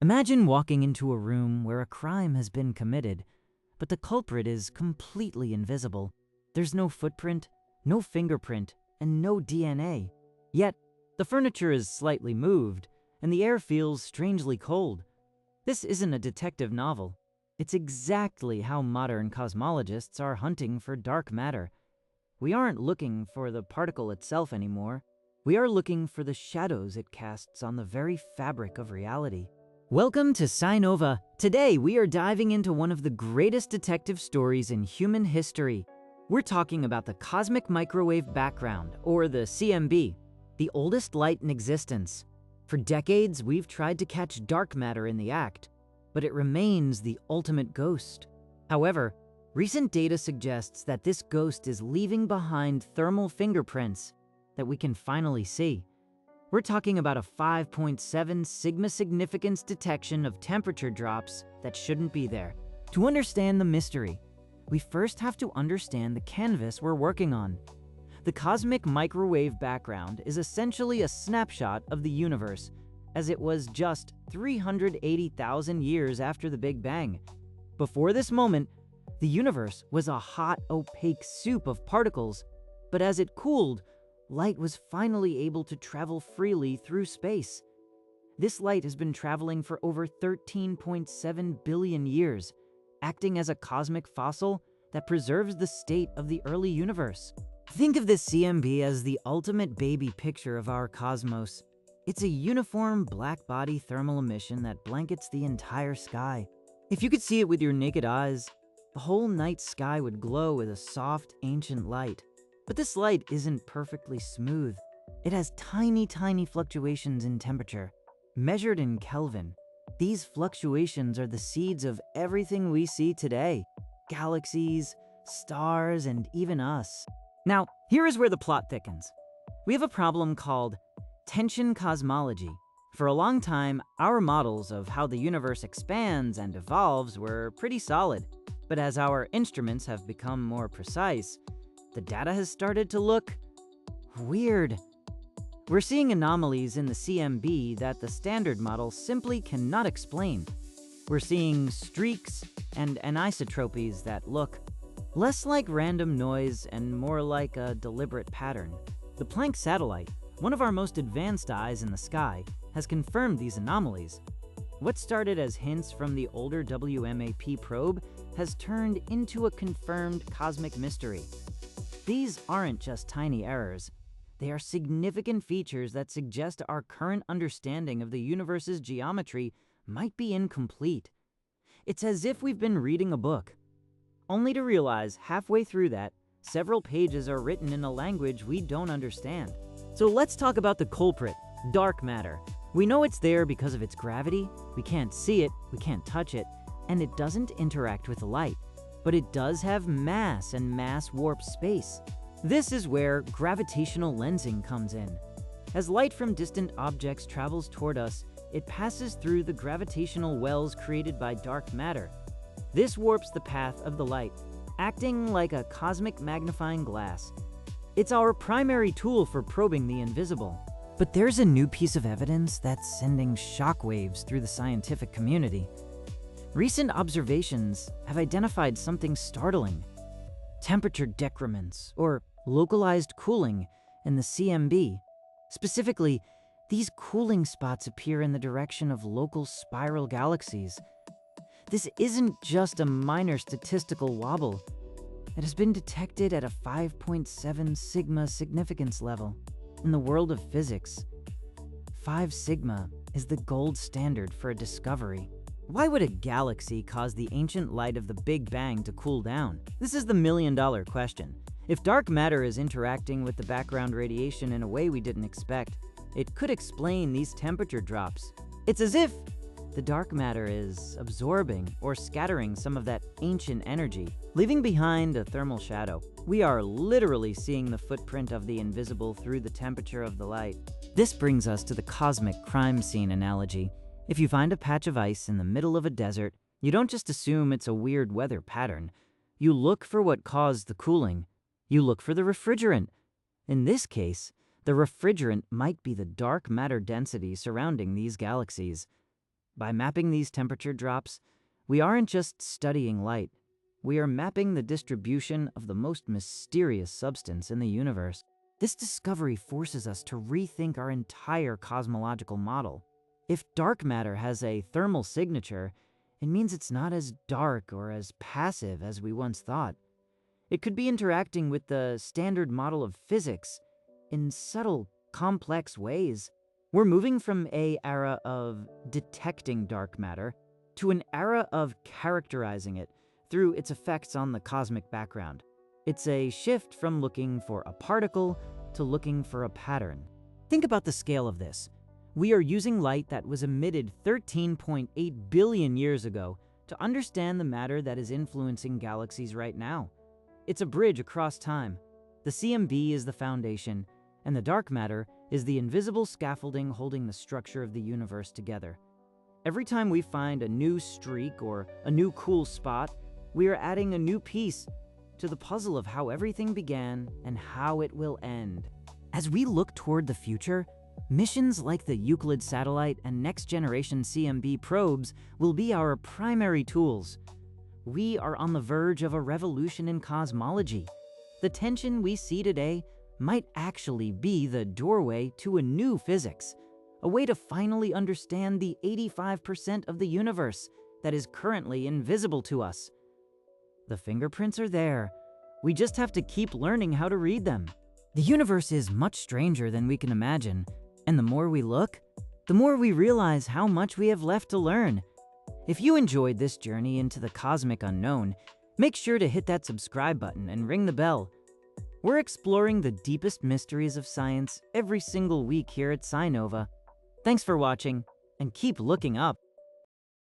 Imagine walking into a room where a crime has been committed, but the culprit is completely invisible. There's no footprint, no fingerprint, and no DNA. Yet, the furniture is slightly moved, and the air feels strangely cold. This isn't a detective novel. It's exactly how modern cosmologists are hunting for dark matter. We aren't looking for the particle itself anymore. We are looking for the shadows it casts on the very fabric of reality. Welcome to SciNova. Today, we are diving into one of the greatest detective stories in human history. We're talking about the cosmic microwave background, or the CMB, the oldest light in existence. For decades, we've tried to catch dark matter in the act, but it remains the ultimate ghost. However, recent data suggests that this ghost is leaving behind thermal fingerprints that we can finally see. We're talking about a 5.7 sigma significance detection of temperature drops that shouldn't be there. To understand the mystery, we first have to understand the canvas we're working on. The cosmic microwave background is essentially a snapshot of the universe, as it was just 380,000 years after the Big Bang. Before this moment, the universe was a hot, opaque soup of particles, but as it cooled, light was finally able to travel freely through space. This light has been traveling for over 13.7 billion years, acting as a cosmic fossil that preserves the state of the early universe. Think of this CMB as the ultimate baby picture of our cosmos. It's a uniform black body thermal emission that blankets the entire sky. If you could see it with your naked eyes, the whole night sky would glow with a soft, ancient light. But this light isn't perfectly smooth. It has tiny fluctuations in temperature. Measured in Kelvin, these fluctuations are the seeds of everything we see today. Galaxies, stars, and even us. Now, here is where the plot thickens. We have a problem called tension cosmology. For a long time, our models of how the universe expands and evolves were pretty solid. But as our instruments have become more precise, the data has started to look weird. We're seeing anomalies in the CMB that the standard model simply cannot explain. We're seeing streaks and anisotropies that look less like random noise and more like a deliberate pattern. The Planck satellite, one of our most advanced eyes in the sky, has confirmed these anomalies. What started as hints from the older WMAP probe has turned into a confirmed cosmic mystery. These aren't just tiny errors. They are significant features that suggest our current understanding of the universe's geometry might be incomplete. It's as if we've been reading a book, only to realize halfway through that, several pages are written in a language we don't understand. So let's talk about the culprit, dark matter. We know it's there because of its gravity. We can't see it, we can't touch it, and it doesn't interact with light. But it does have mass and mass-warped space. This is where gravitational lensing comes in. As light from distant objects travels toward us, it passes through the gravitational wells created by dark matter. This warps the path of the light, acting like a cosmic magnifying glass. It's our primary tool for probing the invisible. But there's a new piece of evidence that's sending shockwaves through the scientific community. Recent observations have identified something startling: temperature decrements, or localized cooling, in the CMB. Specifically, these cooling spots appear in the direction of local spiral galaxies. This isn't just a minor statistical wobble. It has been detected at a 5.7 sigma significance level. In the world of physics, 5 sigma is the gold standard for a discovery. Why would a galaxy cause the ancient light of the Big Bang to cool down? This is the million-dollar question. If dark matter is interacting with the background radiation in a way we didn't expect, it could explain these temperature drops. It's as if the dark matter is absorbing or scattering some of that ancient energy, leaving behind a thermal shadow. We are literally seeing the footprint of the invisible through the temperature of the light. This brings us to the cosmic crime scene analogy. If you find a patch of ice in the middle of a desert, you don't just assume it's a weird weather pattern. You look for what caused the cooling. You look for the refrigerant. In this case, the refrigerant might be the dark matter density surrounding these galaxies. By mapping these temperature drops, we aren't just studying light, we are mapping the distribution of the most mysterious substance in the universe. This discovery forces us to rethink our entire cosmological model. If dark matter has a thermal signature, it means it's not as dark or as passive as we once thought. It could be interacting with the standard model of physics in subtle, complex ways. We're moving from an era of detecting dark matter to an era of characterizing it through its effects on the cosmic background. It's a shift from looking for a particle to looking for a pattern. Think about the scale of this. We are using light that was emitted 13.8 billion years ago to understand the matter that is influencing galaxies right now. It's a bridge across time. The CMB is the foundation, and the dark matter is the invisible scaffolding holding the structure of the universe together. Every time we find a new streak or a new cool spot, we are adding a new piece to the puzzle of how everything began and how it will end. As we look toward the future, missions like the Euclid satellite and next-generation CMB probes will be our primary tools. We are on the verge of a revolution in cosmology. The tension we see today might actually be the doorway to a new physics, a way to finally understand the 85% of the universe that is currently invisible to us. The fingerprints are there. We just have to keep learning how to read them. The universe is much stranger than we can imagine, and the more we look, the more we realize how much we have left to learn. If you enjoyed this journey into the cosmic unknown, make sure to hit that subscribe button and ring the bell. We're exploring the deepest mysteries of science every single week here at SciNova. Thanks for watching, and keep looking up.